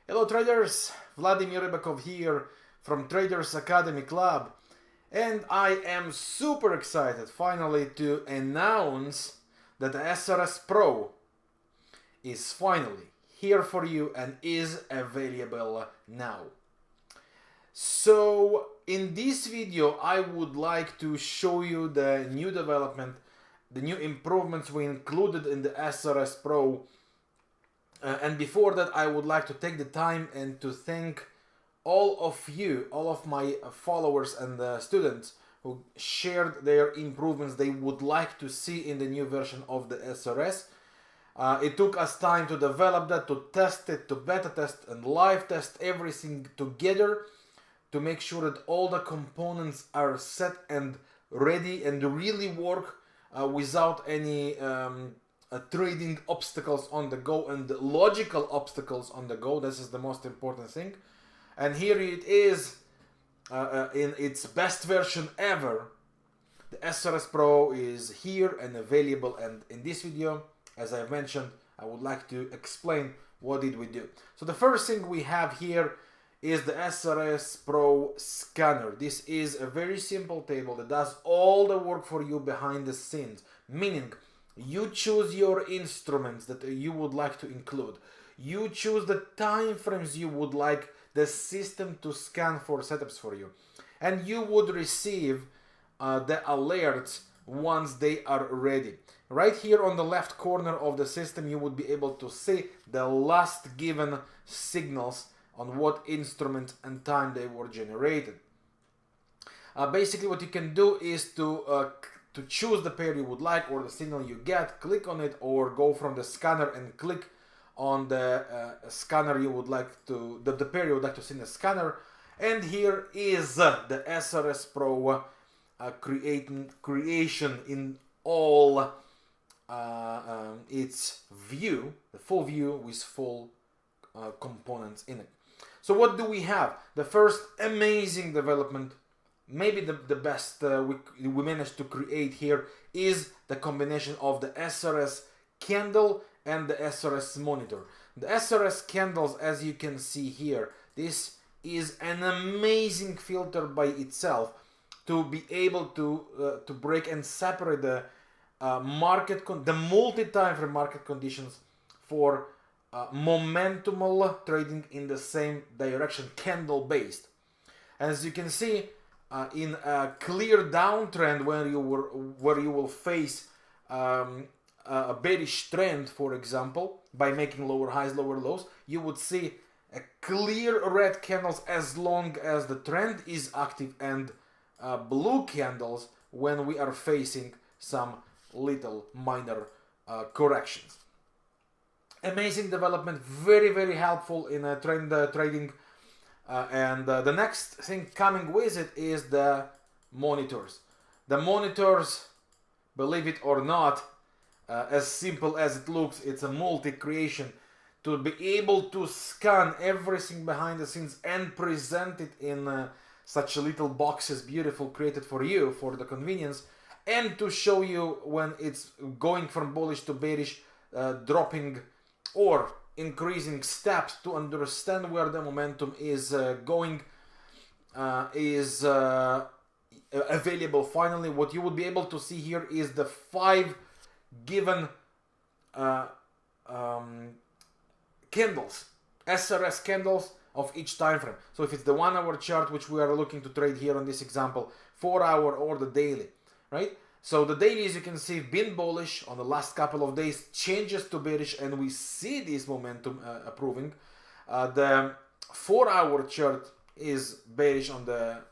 Hello traders, Vladimir Ribakov here from Traders Academy Club, and I am super excited finally to announce that the sRs Pro is finally here for you and is available now. So in this video I would like to show you the new development, the new improvements we included in the sRs Pro. And before that, I would like to take the time and to thank all of you, all of my followers and students who shared their improvements they would like to see in the new version of the sRs. It took us time to develop that, to test it, to beta test and live test everything together to make sure that all the components are set and ready and really work without any trading obstacles on the go and logical obstacles on the go. This is the most important thing. And here it is in its best version ever. The sRs Pro is here and available, and in this video, as I've mentioned, I would like to explain what did we do. So the first thing we have here is the sRs Pro scanner. This is a very simple table that does all the work for you behind the scenes, meaning you choose your instruments that you would like to include. You choose the time frames you would like the system to scan for setups for you. And you would receive the alerts once they are ready. Right here on the left corner of the system, you would be able to see the last given signals on what instrument and time they were generated. Basically what you can do is to choose the pair you would like or the signal you get, click on it, or go from the scanner and click on the scanner you would like to, the pair you would like to see in the scanner. And here is the sRs Pro creation in all its view, the full view with full components in it. So what do we have? The first amazing development, maybe the best we managed to create here, is the combination of the sRs candle and the sRs monitor. The sRs candles, as you can see here, this is an amazing filter by itself to be able to break and separate the the multi-time frame market conditions for momentumal trading in the same direction, candle based. As you can see, in a clear downtrend where you will face a bearish trend, for example, by making lower highs, lower lows, you would see a clear red candles as long as the trend is active, and blue candles when we are facing some little minor corrections. Amazing development, very helpful in trend trading. And the next thing coming with it is the monitors. The monitors, believe it or not, as simple as it looks, it's a multi-creation to be able to scan everything behind the scenes and present it in such little boxes, beautiful, created for you, for the convenience, and to show you when it's going from bullish to bearish, dropping or increasing steps, to understand where the momentum is going, is available. Finally, what you would be able to see here is the 5 given candles, sRs candles of each time frame. So if it's the 1 hour chart, which we are looking to trade here on this example, 4 hour, or the daily, right? So the daily, as you can see, been bullish on the last couple of days, changes to bearish, and we see this momentum improving. The 4 hour chart is bearish on the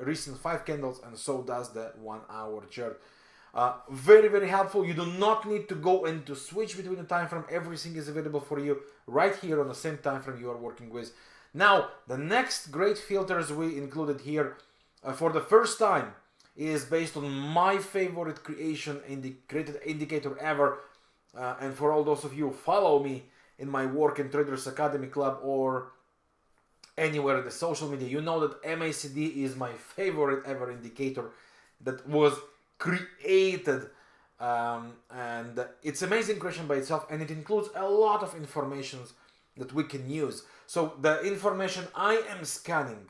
recent 5 candles, and so does the 1 hour chart. Very helpful. You do not need to go and to switch between the time frame. Everything is available for you right here on the same time frame you are working with. Now, the next great filters we included here for the first time is based on my favorite created indicator ever. And for all those of you who follow me in my work in Traders Academy Club or anywhere in the social media, you know that MACD is my favorite ever indicator that was created, and it's amazing creation by itself, and it includes a lot of information that we can use. So the information I am scanning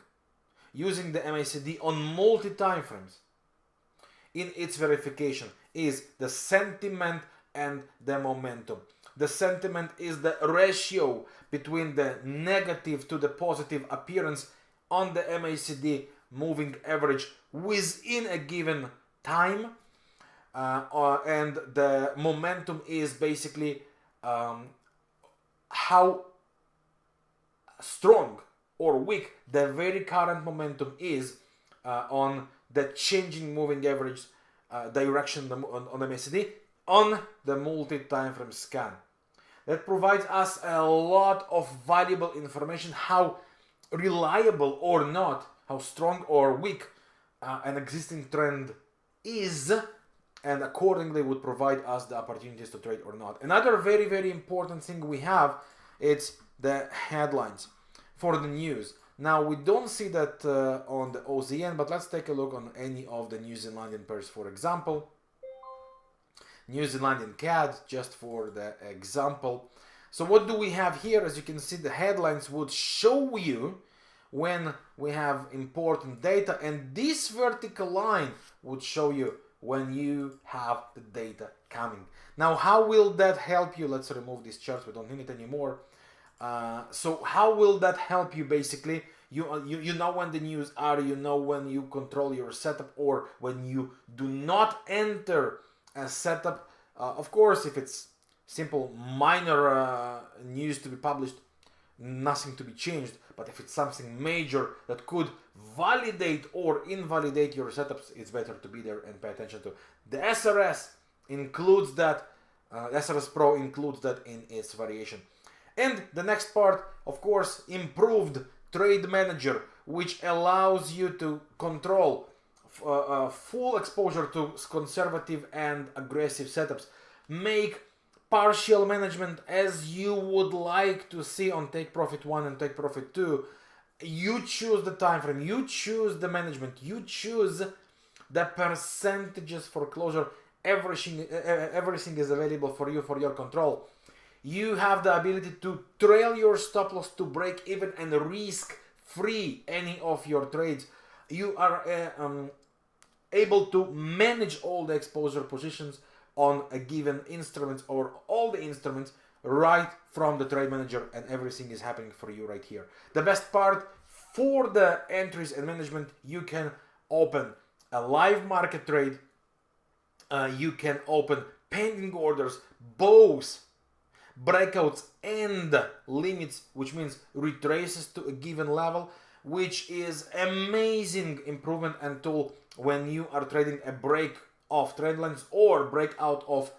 using the MACD on multi-time frames in its verification is the sentiment and the momentum. The sentiment is the ratio between the negative to the positive appearance on the MACD moving average within a given time, and the momentum is basically how strong or weak the very current momentum is on the changing moving average direction on the MACD on the multi-time frame scan. That provides us a lot of valuable information how reliable or not, how strong or weak an existing trend is, and accordingly would provide us the opportunities to trade or not. Another very, very important thing we have, it's the headlines for the news. Now we don't see that on the OZN, but let's take a look on any of the New Zealandian pairs, for example. New Zealandian CAD, just for the example. So what do we have here? As you can see, the headlines would show you when we have important data, and this vertical line would show you when you have the data coming. Now, how will that help you? Let's remove these charts, we don't need it anymore. So how will that help you? Basically, you know when the news are, you know when you control your setup, or when you do not enter a setup. Of course, if it's simple minor news to be published, nothing to be changed. But if it's something major that could validate or invalidate your setups, it's better to be there and pay attention to. The sRs includes that, sRs Pro includes that in its variation. And the next part, of course, improved trade manager, which allows you to control full exposure to conservative and aggressive setups. Make partial management as you would like to see on Take Profit 1 and Take Profit 2. You choose the time frame, you choose the management, you choose the percentages for closure. Everything is available for you, for your control. You have the ability to trail your stop loss to break even and risk free any of your trades. You are able to manage all the exposure positions on a given instrument or all the instruments right from the trade manager, and everything is happening for you right here. The best part, for the entries and management, you can open a live market trade, you can open pending orders, both breakouts and limits, which means retraces to a given level, which is amazing improvement and tool when you are trading a break of trend lines or breakout of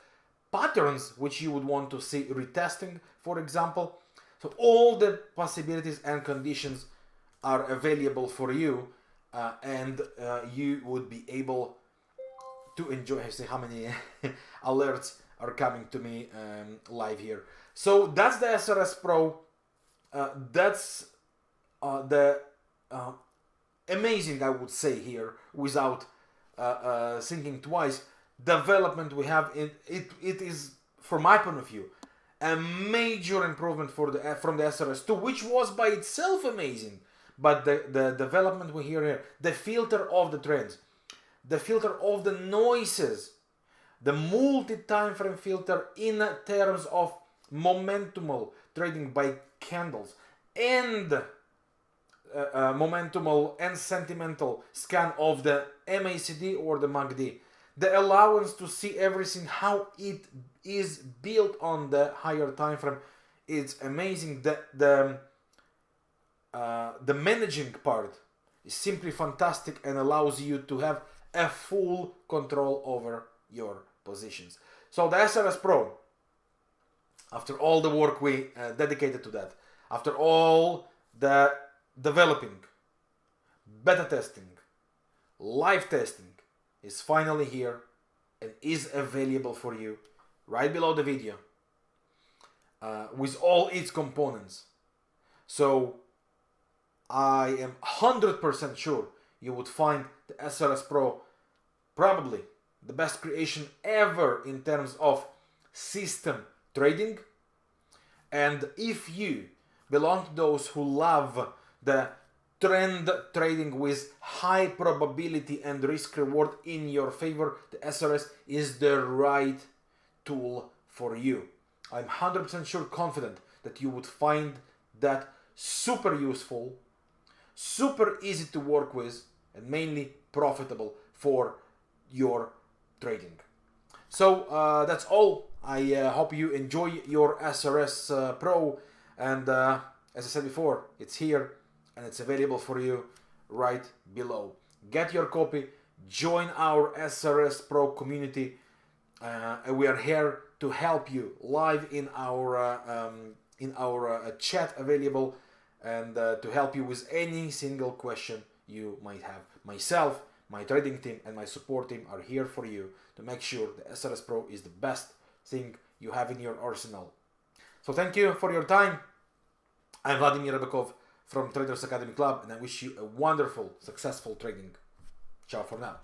patterns which you would want to see retesting, for example. So all the possibilities and conditions are available for you, and you would be able to enjoy. I see how many alerts are coming to me live here. So that's the sRs Pro. That's the amazing, I would say here, without thinking twice, development we have in it. It is, from my point of view, a major improvement for from the sRs 2, which was by itself amazing. But the development we hear here, the filter of the trends, the filter of the noises, the multi-time frame filter in terms of momentumal trading by candles, and momentumal and sentimental scan of the MACD or the MACD, the allowance to see everything how it is built on the higher time frame, it's amazing. The managing part is simply fantastic and allows you to have a full control over your positions. So the sRs Pro, after all the work we dedicated to that, after all the developing, beta testing, live testing, is finally here and is available for you right below the video with all its components. So I am 100% sure you would find the sRs Pro probably the best creation ever in terms of system trading. And if you belong to those who love the trend trading with high probability and risk reward in your favor, the sRs is the right tool for you. I'm 100% sure, confident that you would find that super useful, super easy to work with, and mainly profitable for your trading. So that's all. I hope you enjoy your sRs Pro, and as I said before, it's here and it's available for you right below. Get your copy, join our sRs Pro community, and we are here to help you live in our chat available, and to help you with any single question you might have. Myself, my trading team, and my support team are here for you to make sure the sRs Pro is the best thing you have in your arsenal. So thank you for your time. I'm Vladimir Ribakov from Traders Academy Club, and I wish you a wonderful, successful trading. Ciao for now.